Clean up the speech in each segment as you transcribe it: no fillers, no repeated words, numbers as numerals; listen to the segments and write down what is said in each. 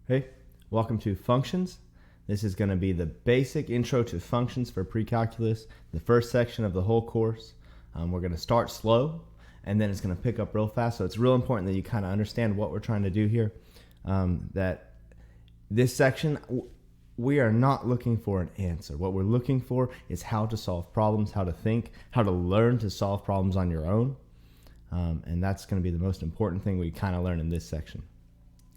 Hey, welcome to Functions. This is going to be the basic intro to functions for pre-calculus, the first section of the whole course. We're going to start slow, and then it's going to pick up real fast. So it's real important that you kind of understand what we're trying to do here. That this section, we are not looking for an answer. What we're looking for is how to solve problems, how to think, how to learn to solve problems on your own. And that's going to be the most important thing we kind of learn in this section.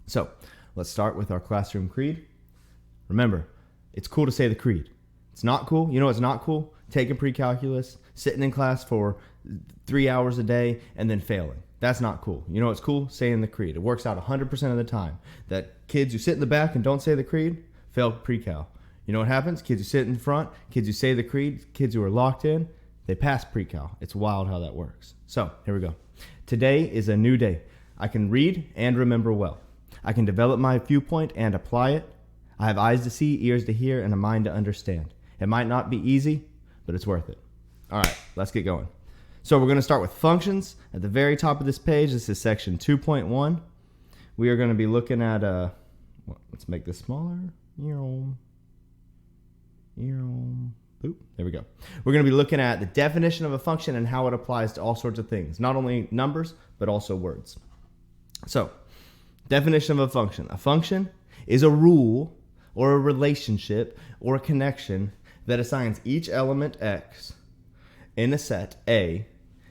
So let's start with our classroom creed. Remember, it's cool to say the creed. It's not cool. You know what's not cool? Taking pre-calculus, sitting in class for 3 hours a day, and then failing. That's not cool. You know what's cool? Saying the creed. It works out 100% of the time. That kids who sit in the back and don't say the creed, fail pre-cal. You know what happens? Kids who sit in front, kids who say the creed, kids who are locked in, they pass pre-cal. It's wild how that works. So, here we go. Today is a new day. I can read and remember well. I can develop my viewpoint and apply it. I have eyes to see, ears to hear, and a mind to understand. It might not be easy, but it's worth it. All right, let's get going. So we're going to start with functions. At the very top of this page, this is section 2.1. We are going to be looking at, let's make this smaller. Boop, there we go. We're going to be looking at the definition of a function and how it applies to all sorts of things, not only numbers, but also words. So, definition of a function. A function is a rule or a relationship or a connection that assigns each element x in a set A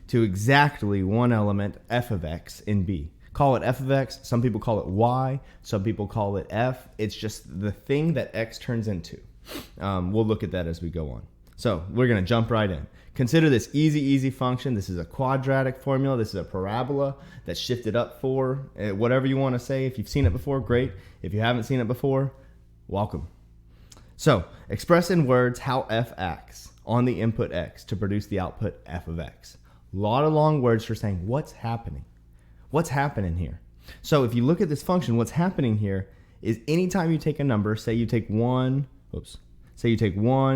to exactly one element f of x in B. Call it f of x. Some people call it y. Some people call it f. It's just the thing that x turns into. We'll look at that as we go on. So we're going to jump right in. Consider this easy function. This is a quadratic formula. This is a parabola that's shifted up 4. Whatever you want to say. If you've seen it before, great. If you haven't seen it before, welcome. So express in words how f acts on the input x to produce the output f of x. A lot of long words for saying what's happening. What's happening here? So if you look at this function, what's happening here is anytime you take a number, say you take 1,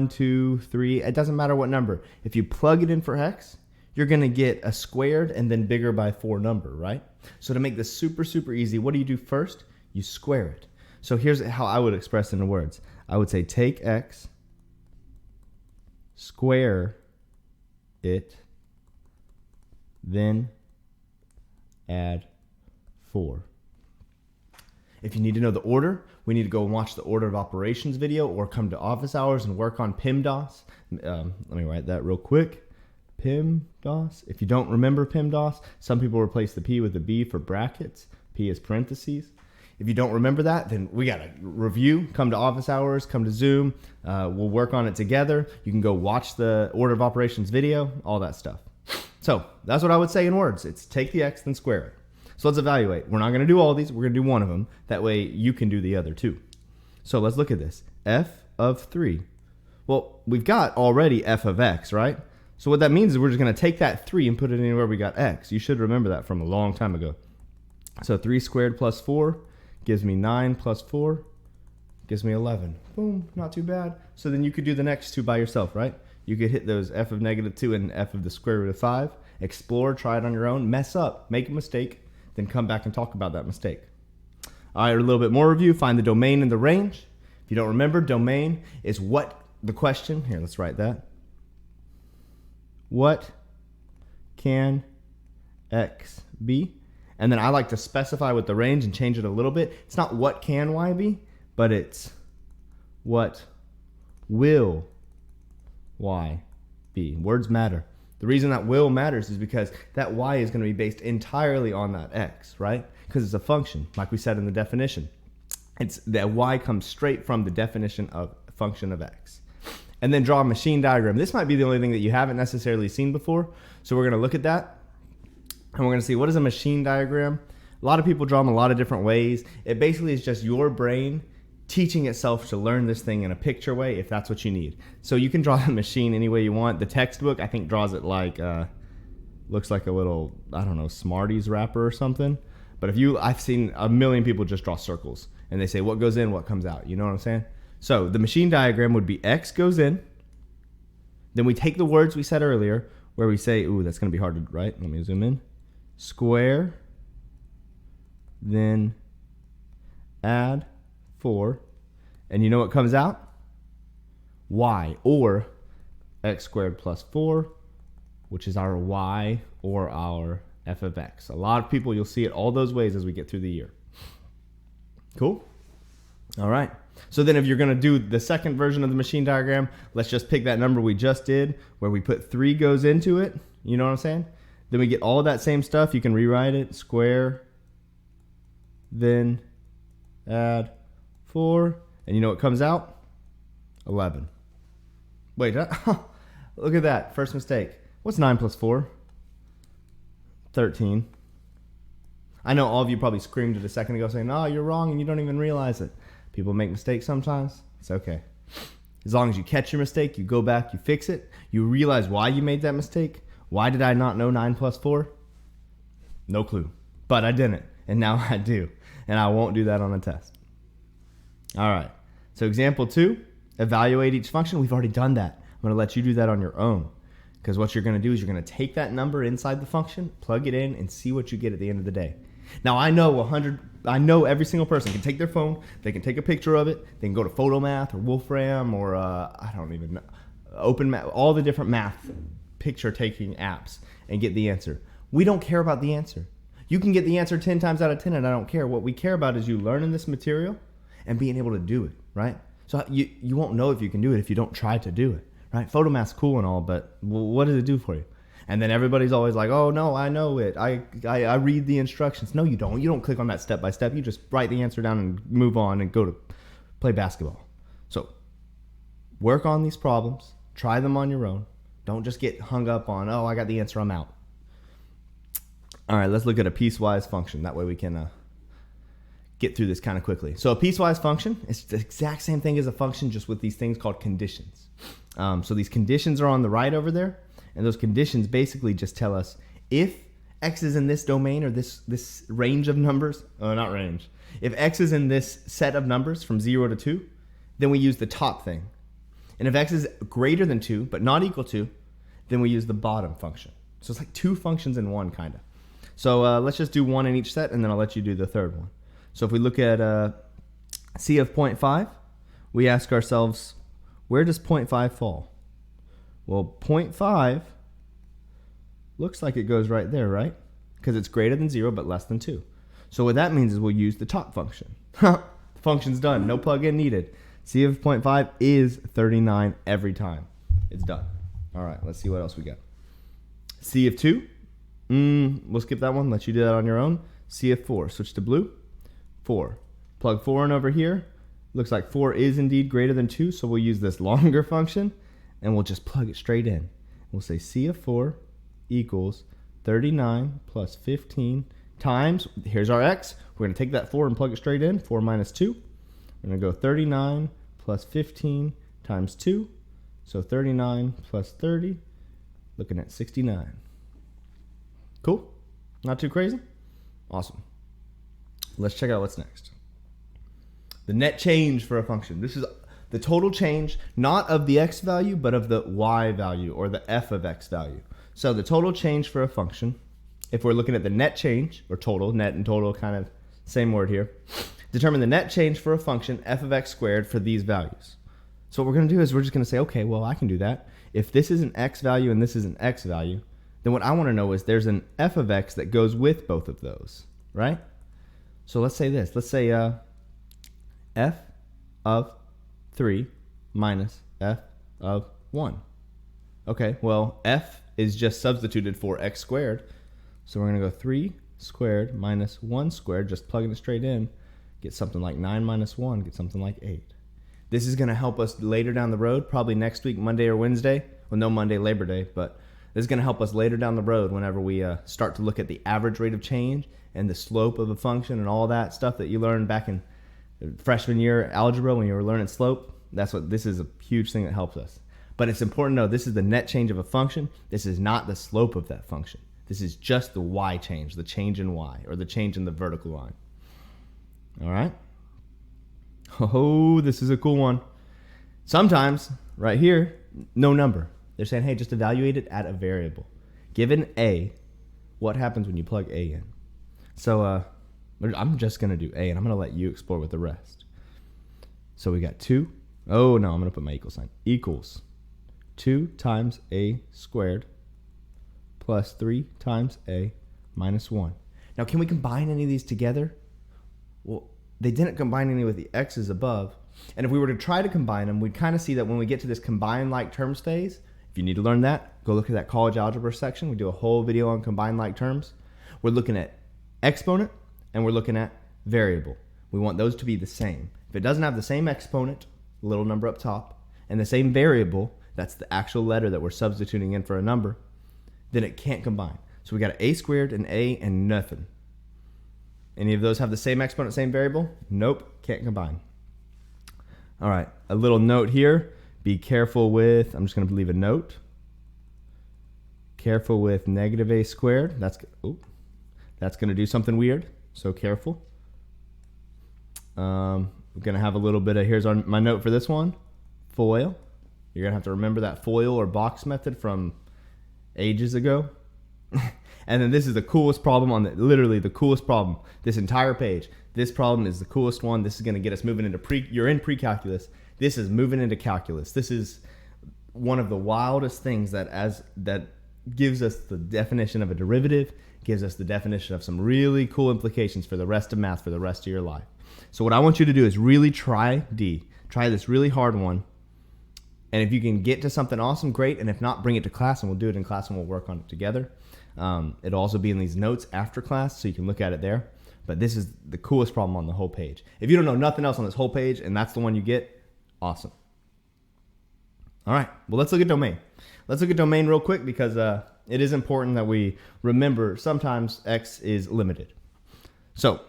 2, 3, it doesn't matter what number. If you plug it in for x, you're going to get a squared and then bigger by 4 number, right? So to make this super easy, what do you do first? You square it. So here's how I would express it in words. I would say take x, square it, then add 4. If you need to know the order, we need to go and watch the order of operations video or come to office hours and work on PIMDOS. Let me write that real quick. PIMDOS. If you don't remember PIMDOS, some people replace the P with the B for brackets. P is parentheses. If you don't remember that, then we got to review. Come to office hours, come to Zoom. We'll work on it together. You can go watch the order of operations video, all that stuff. So that's what I would say in words. It's take the x, then square it. So let's evaluate. We're not going to do all these. We're going to do one of them. That way you can do the other two. So let's look at this. F of 3. Well, we've got already f of x, right? So what that means is we're just going to take that 3 and put it anywhere we got x. You should remember that from a long time ago. So 3 squared plus 4 gives me 9 plus 4 gives me 11. Boom, not too bad. So then you could do the next two by yourself, right? You could hit those f of -2 and f of the square root of 5. Explore, try it on your own, mess up, make a mistake, then come back and talk about that mistake. All right, a little bit more review. Find the domain and the range. If you don't remember, domain is what the question. Here, let's write that. What can x be? And then I like to specify with the range and change it a little bit. It's not what can y be, but it's what will y be. Words matter. The reason that will matters is because that y is going to be based entirely on that x, right? Because it's a function, like we said in the definition. It's that y comes straight from the definition of function of x. And then draw a machine diagram. This might be the only thing that you haven't necessarily seen before. So we're going to look at that. And we're going to see what is a machine diagram. A lot of people draw them a lot of different ways. It basically is just your brain teaching itself to learn this thing in a picture way if that's what you need. So you can draw the machine any way you want. The textbook, I think, draws it like, looks like a little, I don't know, Smarties wrapper or something. But I've seen a million people just draw circles. And they say what goes in, what comes out. You know what I'm saying? So the machine diagram would be x goes in. Then we take the words we said earlier where we say, ooh, that's going to be hard to write. Let me zoom in. Square, then add 4. And you know what comes out? Y, or x squared plus 4, which is our y or our f of x. A lot of people, you'll see it all those ways as we get through the year. Cool? All right. So then if you're going to do the second version of the machine diagram, let's just pick that number we just did where we put 3 goes into it. You know what I'm saying? Then we get all of that same stuff. You can rewrite it. Square, then add 4. And you know what comes out? 11. Wait, look at that. First mistake. What's 9 plus 4? 13. I know all of you probably screamed it a second ago saying, oh, you're wrong and you don't even realize it. People make mistakes sometimes. It's okay. As long as you catch your mistake, you go back, you fix it, you realize why you made that mistake. Why did I not know 9 plus 4? No clue. But I didn't. And now I do. And I won't do that on a test. All right. So example 2, evaluate each function. We've already done that. I'm going to let you do that on your own. Because what you're going to do is you're going to take that number inside the function, plug it in, and see what you get at the end of the day. Now, I know every single person can take their phone, they can take a picture of it, they can go to PhotoMath or Wolfram or, I don't even know, OpenMath, all the different math picture-taking apps and get the answer. We don't care about the answer. You can get the answer 10 times out of 10, and I don't care. What we care about is you learning this material and being able to do it, right? So you won't know if you can do it if you don't try to do it, right? PhotoMath's cool and all, but what does it do for you? And then everybody's always like, oh, no, I know it. I read the instructions. No, you don't. You don't click on that step by step. You just write the answer down and move on and go to play basketball. So work on these problems. Try them on your own. Don't just get hung up on, oh, I got the answer, I'm out. All right, let's look at a piecewise function. That way we can get through this kind of quickly. So a piecewise function is the exact same thing as a function, just with these things called conditions. So these conditions are on the right over there. And those conditions basically just tell us if x is in this domain or this range of numbers, not range. If x is in this set of numbers from 0 to 2, then we use the top thing. And if x is greater than 2 but not equal to, then we use the bottom function. So it's like 2 functions in one, kind of. So let's just do one in each set, and then I'll let you do the third one. So if we look at c of 0.5, we ask ourselves, where does 0.5 fall? Well, 0.5 looks like it goes right there, right? Because it's greater than 0 but less than 2. So what that means is we'll use the top function. The function's done. No plug-in needed. C of 0.5 is 39 every time. It's done. All right, let's see what else we got. C of 2. We'll skip that one. Let you do that on your own. C of 4. Switch to blue. 4. Plug 4 in over here. Looks like 4 is indeed greater than 2, so we'll use this longer function. And we'll just plug it straight in. We'll say C of 4 equals 39 plus 15 times, here's our x. We're going to take that 4 and plug it straight in. 4 minus 2. We're going to go 39 plus 15 times 2. So 39 plus 30, looking at 69. Cool? Not too crazy? Awesome. Let's check out what's next. The net change for a function. This is the total change, not of the x value, but of the y value, or the f of x value. So the total change for a function, if we're looking at the net change, or total, net and total, kind of same word here, determine the net change for a function, f of x squared, for these values. So what we're going to do is we're just going to say, okay, well, I can do that. If this is an x value and this is an x value, then what I want to know is there's an f of x that goes with both of those, right? So let's say this. Let's say f of 3 minus f of 1. Okay, well, f is just substituted for x squared. So we're going to go 3 squared minus 1 squared, just plugging it straight in, get something like 9 minus 1, get something like 8. This is going to help us later down the road, probably next week, Monday or Wednesday. Well, no, Monday, Labor Day, but this is going to help us later down the road whenever we start to look at the average rate of change and the slope of a function and all that stuff that you learned back in freshman year algebra when you were learning slope. That's what this is, a huge thing that helps us. But it's important to know this is the net change of a function. This is not the slope of that function. This is just the y change, the change in y, or the change in the vertical line. All right? Oh, this is a cool one. Sometimes, right here, no number. They're saying, hey, just evaluate it at a variable. Given a, what happens when you plug a in? So I'm just going to do a, and I'm going to let you explore with the rest. So we got 2. Oh, no, I'm going to put my equal sign. Equals 2 times a squared plus 3 times a minus 1. Now, can we combine any of these together? Well, they didn't combine any with the x's above. And if we were to try to combine them, we'd kind of see that when we get to this combine like terms phase, if you need to learn that, go look at that college algebra section. We do a whole video on combine like terms. We're looking at exponent and we're looking at variable. We want those to be the same. If it doesn't have the same exponent, little number up top, and the same variable, that's the actual letter that we're substituting in for a number, then it can't combine. So we got an a squared, an a, and nothing. Any of those have the same exponent, same variable? Nope, can't combine. All right, a little note here. Be careful with, I'm just going to leave a note. Careful with negative a squared. That's going to do something weird, so careful. We're going to have a little bit of, here's my note for this one, FOIL. You're going to have to remember that FOIL or box method from ages ago. And then this is the coolest problem on literally the coolest problem. This entire page. This problem is the coolest one. This is going to get us moving into you're in pre-calculus. This is moving into calculus. This is one of the wildest things that gives us the definition of a derivative, gives us the definition of some really cool implications for the rest of math for the rest of your life. So what I want you to do is really try this really hard one. And if you can get to something awesome, great. And if not, bring it to class and we'll do it in class and we'll work on it together. It'll also be in these notes after class, so you can look at it there. But this is the coolest problem on the whole page. If you don't know nothing else on this whole page and that's the one you get, awesome. All right, well, let's look at domain. Let's look at domain real quick because it is important that we remember sometimes x is limited. So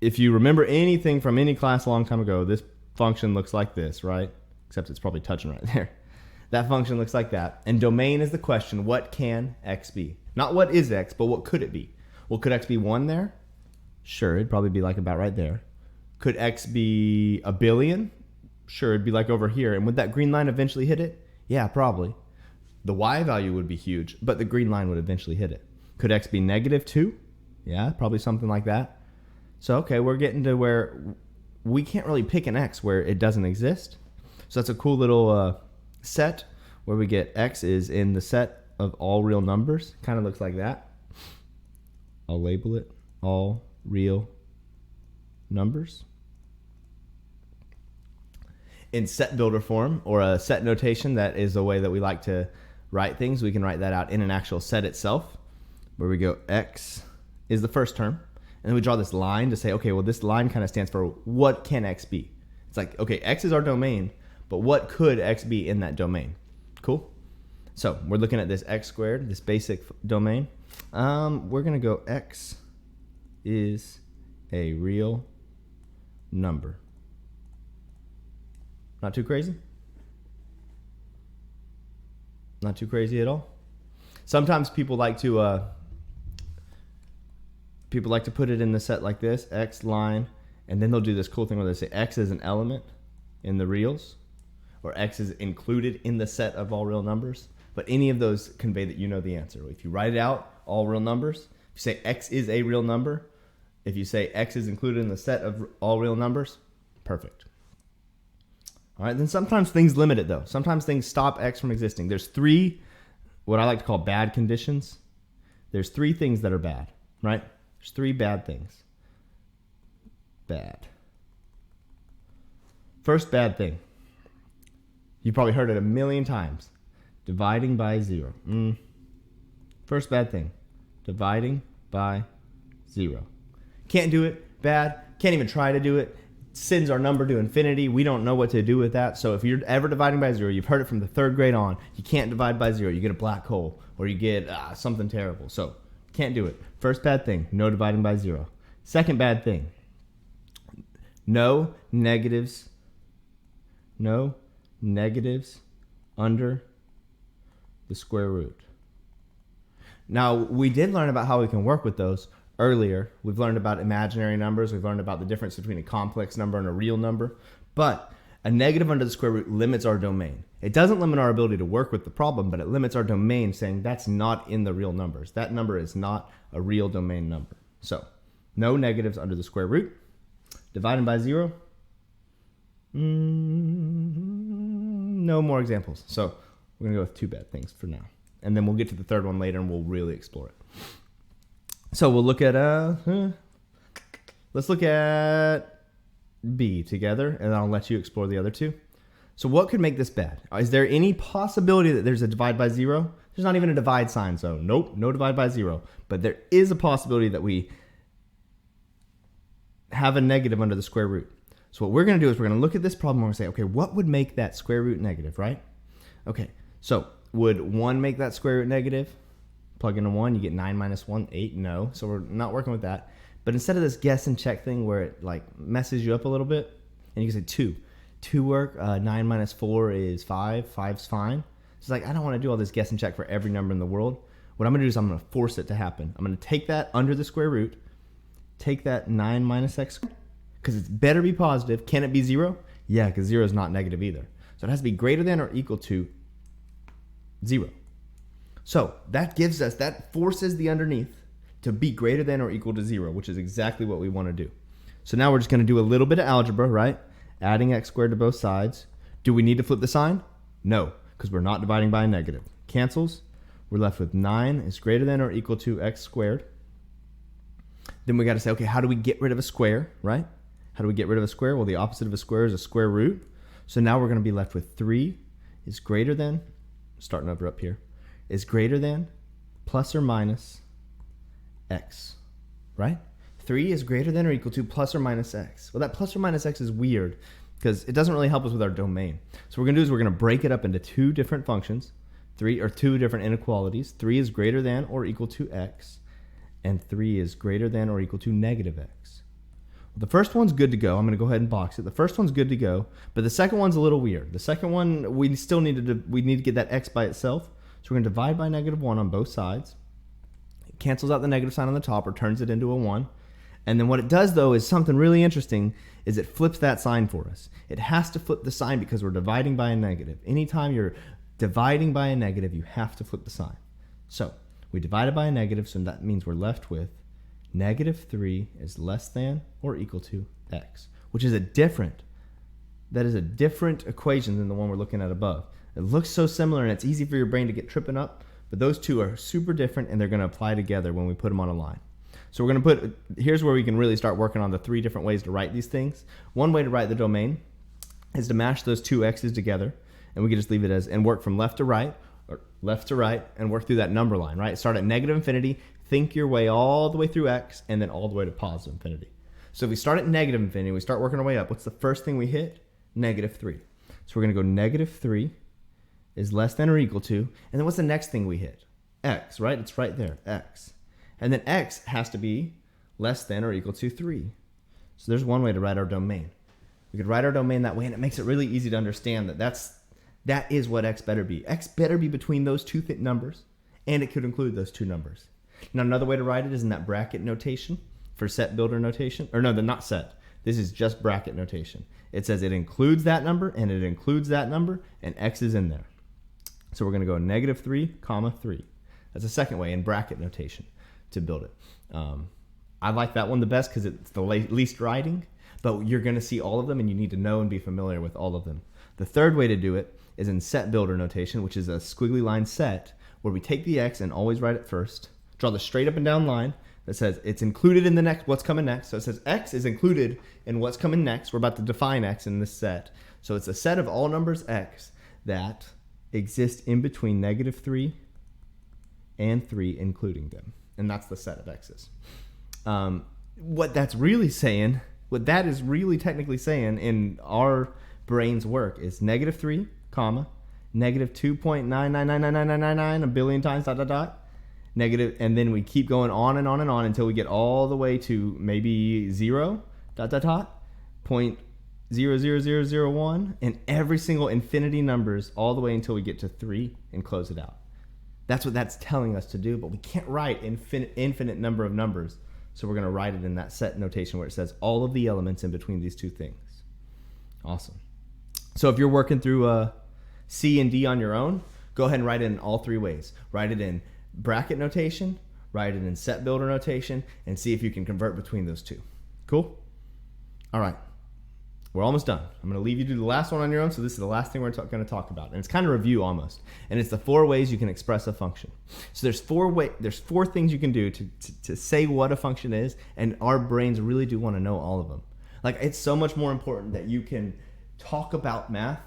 if you remember anything from any class a long time ago, this function looks like this, right? Except it's probably touching right there. That function looks like that. And domain is the question, what can x be? Not what is x, but what could it be? Well, could x be 1 there? Sure, it'd probably be like about right there. Could x be a billion? Sure, it'd be like over here. And would that green line eventually hit it? Yeah, probably. The y value would be huge, but the green line would eventually hit it. Could x be -2? Yeah, probably something like that. So, okay, we're getting to where we can't really pick an x where it doesn't exist. So that's a cool little set where we get x is in the set of all real numbers. Kind of looks like that. I'll label it all real numbers. In set builder form or a set notation, that is a way that we like to write things. We can write that out in an actual set itself where we go x is the first term. And then we draw this line to say, okay, well, this line kind of stands for what can x be? It's like, okay, x is our domain, but what could x be in that domain? Cool. So we're looking at this x squared, this basic domain. We're going to go x is a real number. Not too crazy? Not too crazy at all? Sometimes people like to put it in the set like this, x line, and then they'll do this cool thing where they say x is an element in the reals, or x is included in the set of all real numbers. But any of those convey that you know the answer. If you write it out, all real numbers, if you say x is a real number, if you say x is included in the set of all real numbers, perfect. All right, then sometimes things limit it though. Sometimes things stop x from existing. There's 3, what I like to call bad conditions. There's 3 things that are bad, right? There's 3 bad things. Bad. First bad thing. You've probably heard it a million times. Dividing by 0. First bad thing. Dividing by 0. Can't do it. Bad. Can't even try to do it. Sends our number to infinity. We don't know what to do with that. So if you're ever dividing by 0, you've heard it from the 3rd grade on. You can't divide by 0. You get a black hole or you get something terrible. So can't do it. First bad thing. No dividing by 0. Second bad thing. No negatives. No negatives under the square root. Now, we did learn about how we can work with those earlier. We've learned about imaginary numbers. We've learned about the difference between a complex number and a real number. But a negative under the square root limits our domain. It doesn't limit our ability to work with the problem, but it limits our domain, saying that's not in the real numbers. That number is not a real domain number. So, no negatives under the square root. Dividing by 0. No more examples. So we're going to go with two bad things for now. And then we'll get to the third one later and we'll really explore it. So we'll look at, let's look at B together, and I'll let you explore the other two. So what could make this bad? Is there any possibility that there's a divide by zero? There's not even a divide sign, so nope, no divide by zero. But there is a possibility that we have a negative under the square root. So what we're going to do is we're going to look at this problem and we're going to say, okay, what would make that square root negative, right? Okay, so would 1 make that square root negative? Plug in a 1, you get 9 minus 1, 8. No, so we're not working with that. But instead of this guess and check thing where it like messes you up a little bit, and you can say 2. 2 work, 9 minus 4 is 5. 5's fine. It's like, I don't want to do all this guess and check for every number in the world. What I'm going to do is I'm going to force it to happen. I'm going to take that under the square root, take that 9 minus x squared, because it's better be positive. Can it be 0? Yeah, because 0 is not negative either. So it has to be greater than or equal to 0. So that gives us, that forces the underneath to be greater than or equal to 0, which is exactly what we want to do. So now we're just going to do a little bit of algebra, right? Adding x squared to both sides. Do we need to flip the sign? No, because we're not dividing by a negative. Cancels. We're left with 9 is greater than or equal to x squared. Then we got to say, okay, how do we get rid of a square, right? How do we get rid of a square? Well, the opposite of a square is a square root. So now we're going to be left with 3 is greater than, starting over up here, is greater than plus or minus x, right? 3 is greater than or equal to plus or minus x. Well, that plus or minus x is weird because it doesn't really help us with our domain. So what we're going to do is we're going to break it up into two different functions, two different inequalities. 3 is greater than or equal to x, and 3 is greater than or equal to negative x. Well, the first one's good to go. I'm going to go ahead and box it. The first one's good to go, but the second one's a little weird. The second one, we need to get that x by itself. So we're going to divide by negative 1 on both sides. It cancels out the negative sign on the top or turns it into a 1. And then what it does, though, is something really interesting, is it flips that sign for us. It has to flip the sign because we're dividing by a negative. Anytime you're dividing by a negative, you have to flip the sign. So we divided by a negative, so that means we're left with negative 3 is less than or equal to x, which is a different equation than the one we're looking at above. It looks so similar and it's easy for your brain to get tripping up, but those two are super different and they're going to apply together when we put them on a line. So we're going to here's where we can really start working on the 3 different ways to write these things. One way to write the domain is to mash those two x's together, and we can just leave it as, and work from left to right, or left to right, and work through that number line, right? Start at negative infinity, think your way all the way through x, and then all the way to positive infinity. So if we start at negative infinity, we start working our way up. What's the first thing we hit? Negative 3. So we're going to go negative 3 is less than or equal to, and then what's the next thing we hit? X, right? It's right there, x. And then x has to be less than or equal to 3. So there's one way to write our domain. We could write our domain that way, and it makes it really easy to understand that is what x better be. X better be between those two numbers, and it could include those two numbers. Now, another way to write it is in that bracket notation for set builder notation. Or no, they're not set. This is just bracket notation. It says it includes that number, and it includes that number, and x is in there. So we're going to go negative 3, comma 3. That's the second way in bracket notation to build it. I like that one the best because it's the least writing, but you're going to see all of them, and you need to know and be familiar with all of them. The third way to do it is in set builder notation, which is a squiggly line set, where we take the x and always write it first, draw the straight up and down line that says it's included in the next, what's coming next. So it says x is included in what's coming next. We're about to define x in this set. So it's a set of all numbers x that exist in between negative 3 and 3, including them. And that's the set of x's. What that is really technically saying in our brain's work is negative 3, comma, negative 2.9999999 a billion times, dot, dot, dot, negative, and then we keep going on and on and on until we get all the way to maybe 0, dot, dot, dot, 0.00001, and every single infinity numbers all the way until we get to 3 and close it out. That's what that's telling us to do, but we can't write infinite number of numbers. So we're going to write it in that set notation where it says all of the elements in between these two things. Awesome. So if you're working through C and D on your own, go ahead and write it in all 3 ways. Write it in bracket notation, write it in set builder notation, and see if you can convert between those two. Cool? All right. We're almost done. I'm going to leave you to do the last one on your own. So this is the last thing we're going to talk about. And it's kind of review almost. And it's the 4 ways you can express a function. So there's 4 things you can do to say what a function is. And our brains really do want to know all of them. Like, it's so much more important that you can talk about math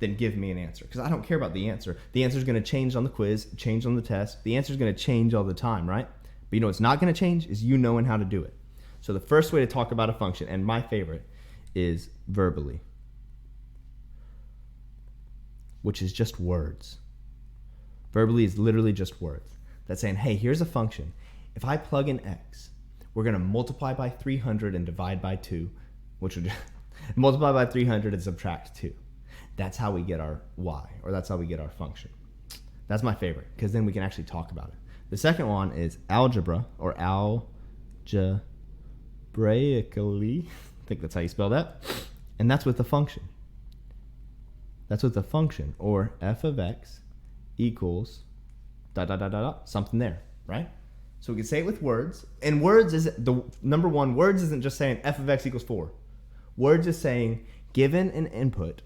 than give me an answer. Because I don't care about the answer. The answer is going to change on the quiz, change on the test. The answer is going to change all the time, right? But you know what's not going to change is you knowing how to do it. So the first way to talk about a function, and my favorite, is verbally, which is just words. Verbally is literally just words. That's saying, hey, here's a function. If I plug in x, we're going to multiply by 300 and divide by 2, which would multiply by 300 and subtract 2. That's how we get our y, or that's how we get our function. That's my favorite, because then we can actually talk about it. The second one is algebra, or algebraically. I think that's how you spell that. And that's with the function. That's with the function, or f of x equals ... something there, right? So we can say it with words. And words is number one, words isn't just saying f of x equals 4. Words is saying, given an input,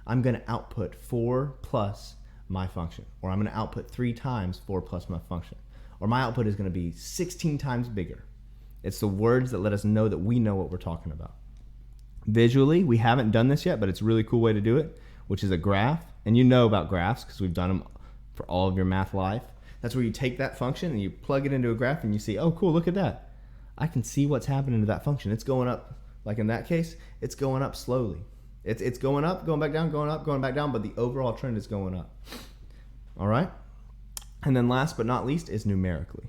I'm going to output 4 plus my function. Or I'm going to output 3 times 4 plus my function. Or my output is going to be 16 times bigger. It's the words that let us know that we know what we're talking about. Visually, we haven't done this yet, but it's a really cool way to do it, which is a graph. And you know about graphs because we've done them for all of your math life. That's where you take that function and you plug it into a graph and you see, oh, cool, look at that. I can see what's happening to that function. It's going up, like in that case, it's going up slowly. It's going up, going back down, going up, going back down, but the overall trend is going up. All right? And then last but not least is numerically.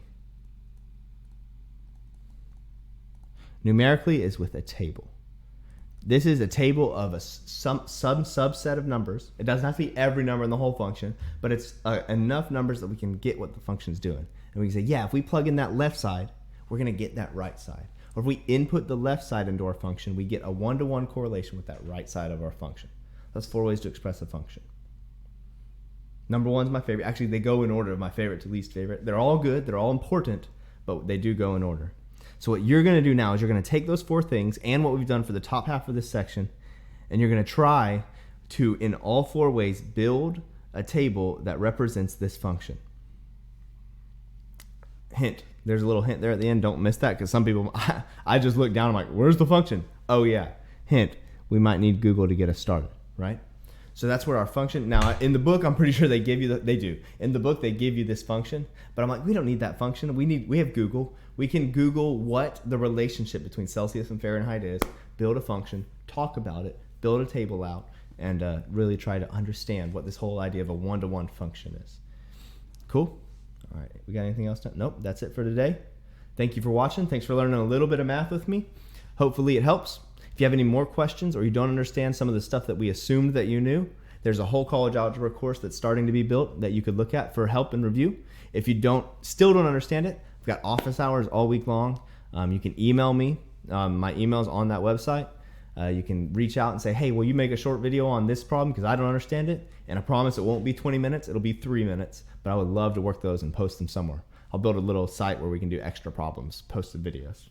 Numerically is with a table. This is a table of some subset of numbers. It doesn't have to be every number in the whole function, but it's enough numbers that we can get what the function's doing. And we can say, yeah, if we plug in that left side, we're going to get that right side. Or if we input the left side into our function, we get a 1-to-1 correlation with that right side of our function. That's 4 ways to express a function. Number 1 is my favorite. Actually, they go in order of my favorite to least favorite. They're all good. They're all important, but they do go in order. So what you're going to do now is you're going to take those 4 things and what we've done for the top half of this section, and you're going to try to, in all 4 ways, build a table that represents this function. Hint. There's a little hint there at the end. Don't miss that, because some people, I just look down, I'm like, where's the function? Oh yeah. Hint. We might need Google to get us started, right? So that's where our function, now in the book, I'm pretty sure they give you, they do. In the book, they give you this function, but I'm like, we don't need that function. We have Google. We can Google what the relationship between Celsius and Fahrenheit is, build a function, talk about it, build a table out, and really try to understand what this whole idea of a 1-to-1 function is. Cool? All right, we got anything else? Nope, that's it for today. Thank you for watching. Thanks for learning a little bit of math with me. Hopefully it helps. If you have any more questions or you don't understand some of the stuff that we assumed that you knew, there's a whole college algebra course that's starting to be built that you could look at for help and review. If you still don't understand it, we've got office hours all week long. You can email me. My email's on that website. You can reach out and say, hey, will you make a short video on this problem because I don't understand it? And I promise it won't be 20 minutes. It'll be 3 minutes. But I would love to work those and post them somewhere. I'll build a little site where we can do extra problems, posted videos.